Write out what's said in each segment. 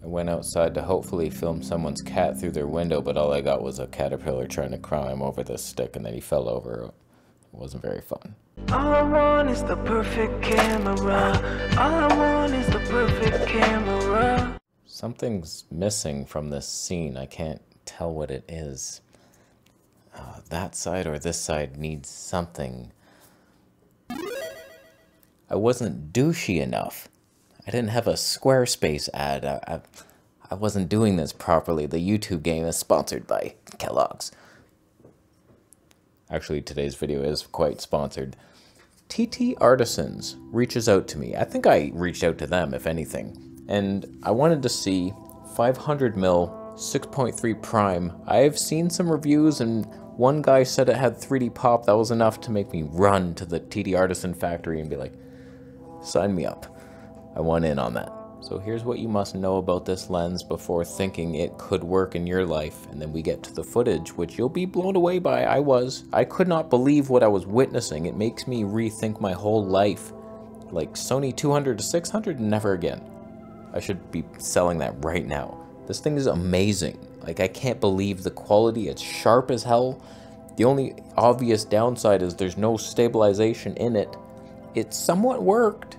I went outside to hopefully film someone's cat through their window, but all I got was a caterpillar trying to climb over this stick, and then he fell over. It wasn't very fun. All I want is the perfect camera. All I want is the perfect camera. Something's missing from this scene. I can't tell what it is. That side or this side needs something. I wasn't douchey enough. I didn't have a Squarespace ad. I wasn't doing this properly. The YouTube game is sponsored by Kellogg's. Actually, today's video is quite sponsored. TTArtisans reaches out to me. I think I reached out to them, if anything. And I wanted to see 500mm 6.3 prime. I've seen some reviews, and one guy said it had 3D pop. That was enough to make me run to the TTArtisan factory and be like, sign me up. I want in on that. So here's what you must know about this lens before thinking it could work in your life. And then we get to the footage, which you'll be blown away by. I could not believe what I was witnessing. It makes me rethink my whole life. Like Sony 200 to 600, never again. I should be selling that right now. This thing is amazing. Like, I can't believe the quality. It's sharp as hell. The only obvious downside is there's no stabilization in it. It somewhat worked.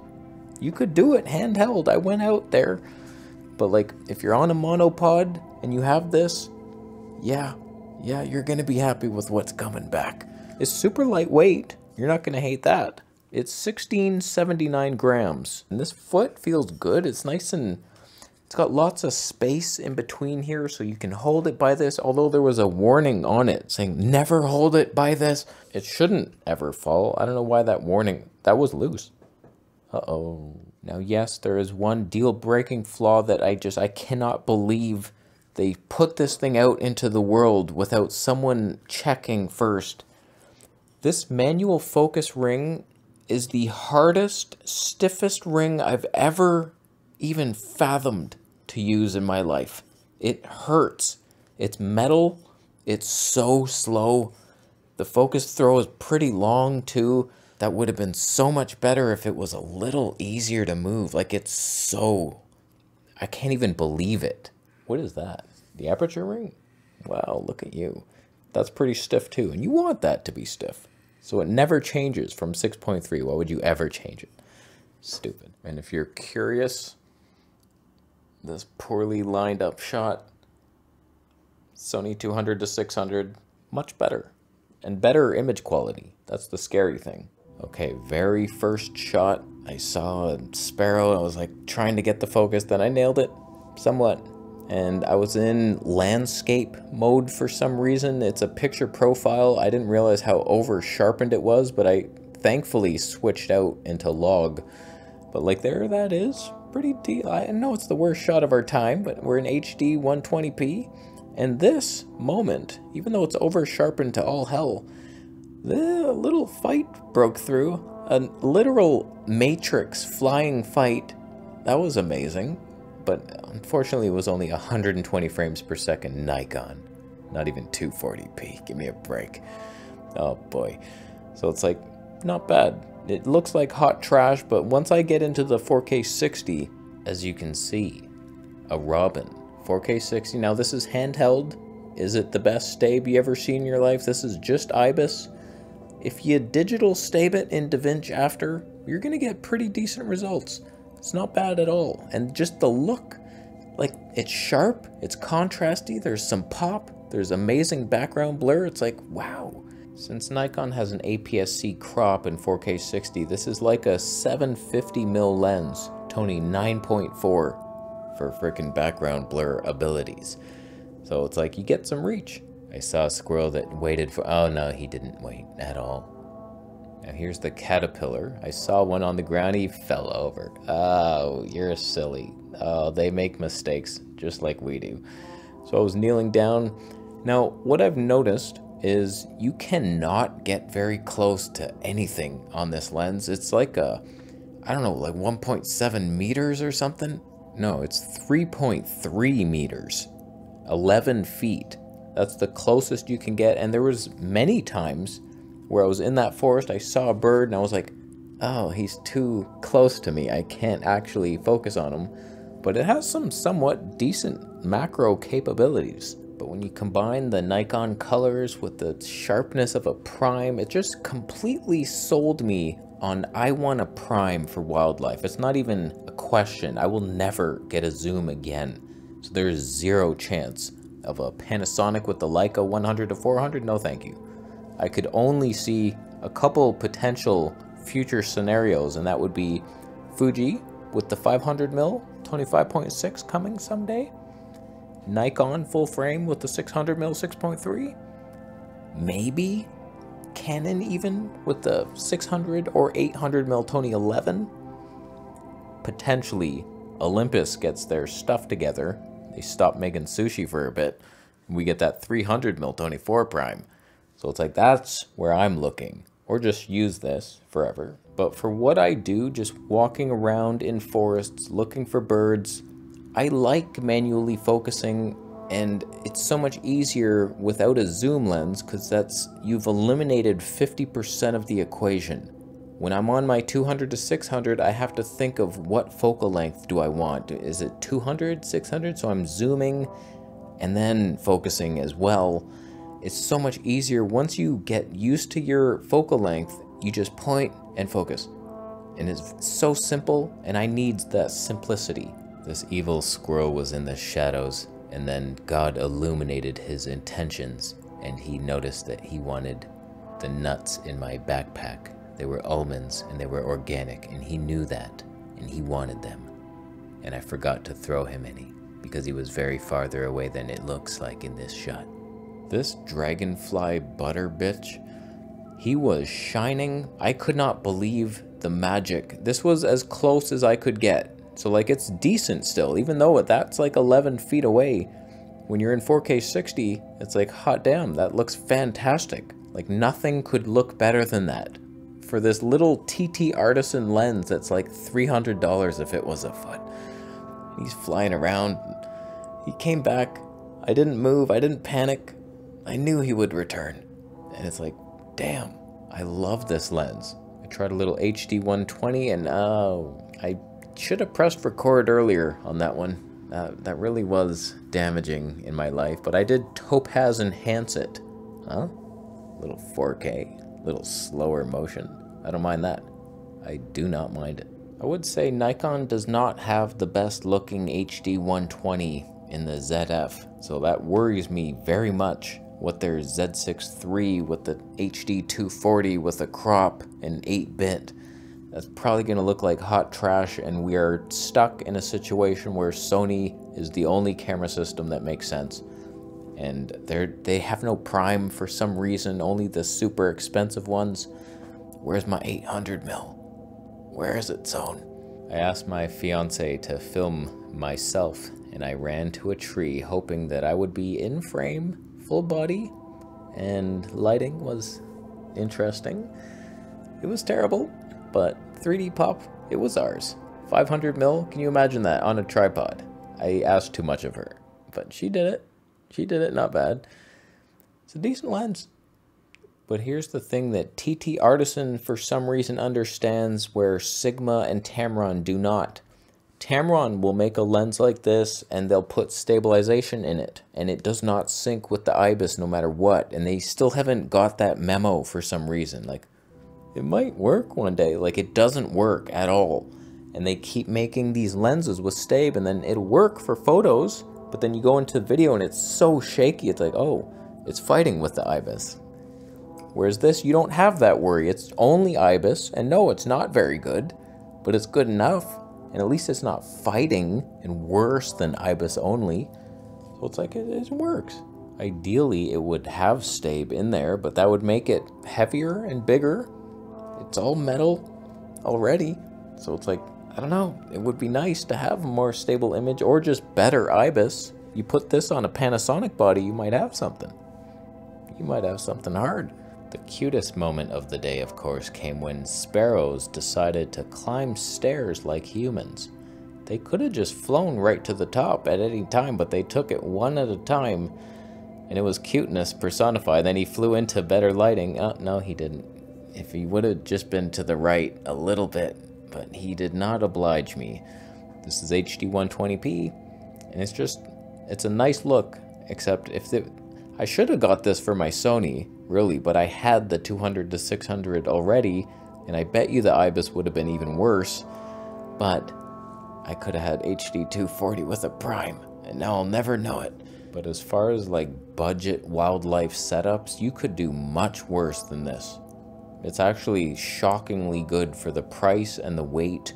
You could do it handheld. I went out there. But like, if you're on a monopod and you have this, yeah, you're gonna be happy with what's coming back. It's super lightweight. You're not gonna hate that. It's 1679 grams. And this foot feels good. It's nice and it's got lots of space in between here, so you can hold it by this, although there was a warning on it saying never hold it by this. It shouldn't ever fall. I don't know why that warning, that was loose. Uh-oh. Now, yes, there is one deal-breaking flaw that I cannot believe they put this thing out into the world without someone checking first. This manual focus ring is the hardest, stiffest ring I've ever even fathomed to use in my life. It hurts. It's metal. It's so slow. The focus throw is pretty long too. That would have been so much better if it was a little easier to move. Like, it's so... I can't even believe it. What is that? The aperture ring? Wow, look at you. That's pretty stiff too. And you want that to be stiff. So it never changes from 6.3. Why would you ever change it? Stupid. And if you're curious, this poorly lined up shot, Sony 200 to 600, much better. And better image quality. That's the scary thing. Okay, very first shot, I saw a sparrow. I was like trying to get the focus, then I nailed it somewhat. And I was in landscape mode for some reason. It's a picture profile. I didn't realize how over sharpened it was, but I thankfully switched out into log. But like, there that is. Pretty deep. I know it's the worst shot of our time, but we're in HD 120p. And this moment, even though it's over sharpened to all hell, the little fight broke through. A literal Matrix flying fight. That was amazing. But unfortunately, it was only 120 frames per second Nikon. Not even 240p. Give me a break. Oh boy. So it's like, not bad. It looks like hot trash, but once I get into the 4K 60, as you can see, a Robin. 4K 60. Now this is handheld. Is it the best stabe you ever seen in your life? This is just IBIS. If you digital stabe it in DaVinci after, you're gonna get pretty decent results. It's not bad at all. And just the look, like, it's sharp, it's contrasty, there's some pop, there's amazing background blur. It's like, wow. Since Nikon has an APS-C crop in 4K 60, this is like a 750mm lens, Tony 9.4 for frickin' background blur abilities. So it's like you get some reach. I saw a squirrel that waited for, oh no, he didn't wait at all. Now here's the caterpillar. I saw one on the ground, he fell over. Oh, you're silly. Oh, they make mistakes just like we do. So I was kneeling down. Now, what I've noticed is you cannot get very close to anything on this lens. It's like a, I don't know, like 1.7 meters or something. No, it's 3.3 meters, 11 feet. That's the closest you can get. And there was many times where I was in that forest, I saw a bird and I was like, oh, he's too close to me. I can't actually focus on him. but it has some somewhat decent macro capabilities. But when you combine the Nikon colors with the sharpness of a prime, it just completely sold me on I want a prime for wildlife. It's not even a question. I will never get a zoom again. So there's zero chance of a Panasonic with the Leica 100 to 400. No, thank you. I could only see a couple potential future scenarios, and that would be Fuji with the 500mm 25.6 coming someday. Nikon full frame with the 600mm 6.3. Maybe Canon even with the 600 or 800mm Tony 11. Potentially Olympus gets their stuff together. They stop making sushi for a bit. We get that 300mm Tony 4 prime. So it's like, that's where I'm looking. Or just use this forever. But for what I do, just walking around in forests, looking for birds, I like manually focusing, and it's so much easier without a zoom lens, because you've eliminated 50% of the equation. When I'm on my 200 to 600, I have to think of what focal length do I want. Is it 200, 600? So I'm zooming and then focusing as well. It's so much easier. Once you get used to your focal length, you just point and focus. And it's so simple, and I need that simplicity. This evil squirrel was in the shadows, and then God illuminated his intentions, and he noticed that he wanted the nuts in my backpack. They were almonds, and they were organic, and he knew that, and he wanted them. And I forgot to throw him any, because he was very farther away than it looks like in this shot. This dragonfly butter bitch, he was shining. I could not believe the magic. This was as close as I could get. So like, it's decent still, even though that's like 11 feet away. When you're in 4K 60, it's like, hot damn, that looks fantastic. Like, nothing could look better than that. For this little TTArtisan lens that's like $300 if it was a foot. He's flying around. He came back. I didn't move. I didn't panic. I knew he would return. And it's like, damn, I love this lens. I tried a little HD 120, and I should have pressed record earlier on that one. That really was damaging in my life, but I did topaz enhance it. Huh? Little 4K, little slower motion. I don't mind that. I do not mind it. I would say Nikon does not have the best looking HD 120 in the ZF, so that worries me very much. What their Z6 III with the HD 240 with a crop and 8-bit. That's probably going to look like hot trash, and we are stuck in a situation where Sony is the only camera system that makes sense. And they have no prime for some reason, only the super expensive ones. Where's my 800mm? Where is it, Zone? I asked my fiance to film myself, and I ran to a tree hoping that I would be in frame, full body, and lighting was interesting. It was terrible, but 3D pop, it was ours. 500mm, can you imagine that on a tripod? I asked too much of her, but she did it. She did it, not bad. It's a decent lens. But here's the thing that TTArtisan for some reason understands where Sigma and Tamron do not. Tamron will make a lens like this and they'll put stabilization in it, and it does not sync with the IBIS no matter what, and they still haven't got that memo for some reason. Like, it might work one day. Like, it doesn't work at all. And they keep making these lenses with stab, and then it'll work for photos, but then you go into the video and it's so shaky, it's like, oh, it's fighting with the IBIS. Whereas this, you don't have that worry. It's only IBIS, and no, it's not very good, but it's good enough. And at least it's not fighting and worse than IBIS only. So it's like, it works. Ideally, it would have stab in there, but that would make it heavier and bigger. It's all metal already. So it's like, I don't know. It would be nice to have a more stable image or just better IBIS. You put this on a Panasonic body, you might have something. You might have something hard. The cutest moment of the day, of course, came when sparrows decided to climb stairs like humans. They could have just flown right to the top at any time, but they took it one at a time, and it was cuteness personified. Then he flew into better lighting. Oh, no, he didn't. If he would have just been to the right a little bit, but he did not oblige me. This is HD 120p, and it's a nice look, except I should have got this for my Sony, really, but I had the 200 to 600 already, and I bet you the IBIS would have been even worse, but I could have had HD 240 with a prime, and now I'll never know it. But as far as like budget wildlife setups, you could do much worse than this. It's actually shockingly good for the price and the weight.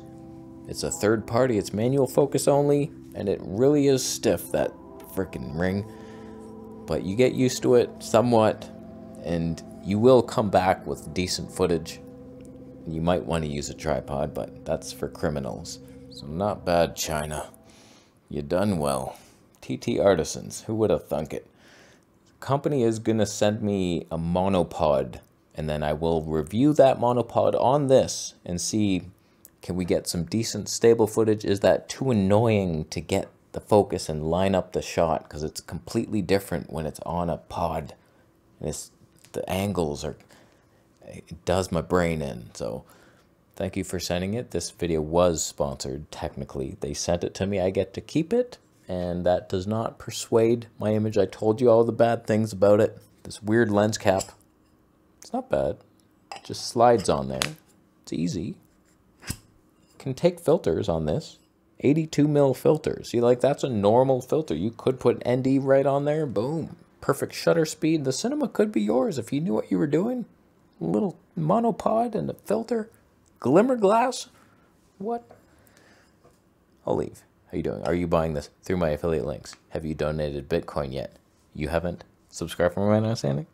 It's a third party, it's manual focus only, and it really is stiff, that freaking ring. But you get used to it somewhat, and you will come back with decent footage. You might want to use a tripod, but that's for criminals. So not bad, China. You done well. TTArtisans, who would have thunk it? The company is going to send me a monopod, and then I will review that monopod on this and see, can we get some decent stable footage? Is that too annoying to get the focus and line up the shot? Because it's completely different when it's on a pod. And the angles are, it does my brain in. So thank you for sending it. This video was sponsored, technically. They sent it to me, I get to keep it. And that does not persuade my image. I told you all the bad things about it. This weird lens cap, it's not bad. It just slides on there. It's easy. Can take filters on this. 82mm filter. See, like, that's a normal filter. You could put ND right on there. Boom. Perfect shutter speed. The cinema could be yours if you knew what you were doing. A little monopod and a filter. Glimmer glass. What? I'll leave. How you doing? Are you buying this through my affiliate links? Have you donated Bitcoin yet? You haven't? Subscribe for my understanding?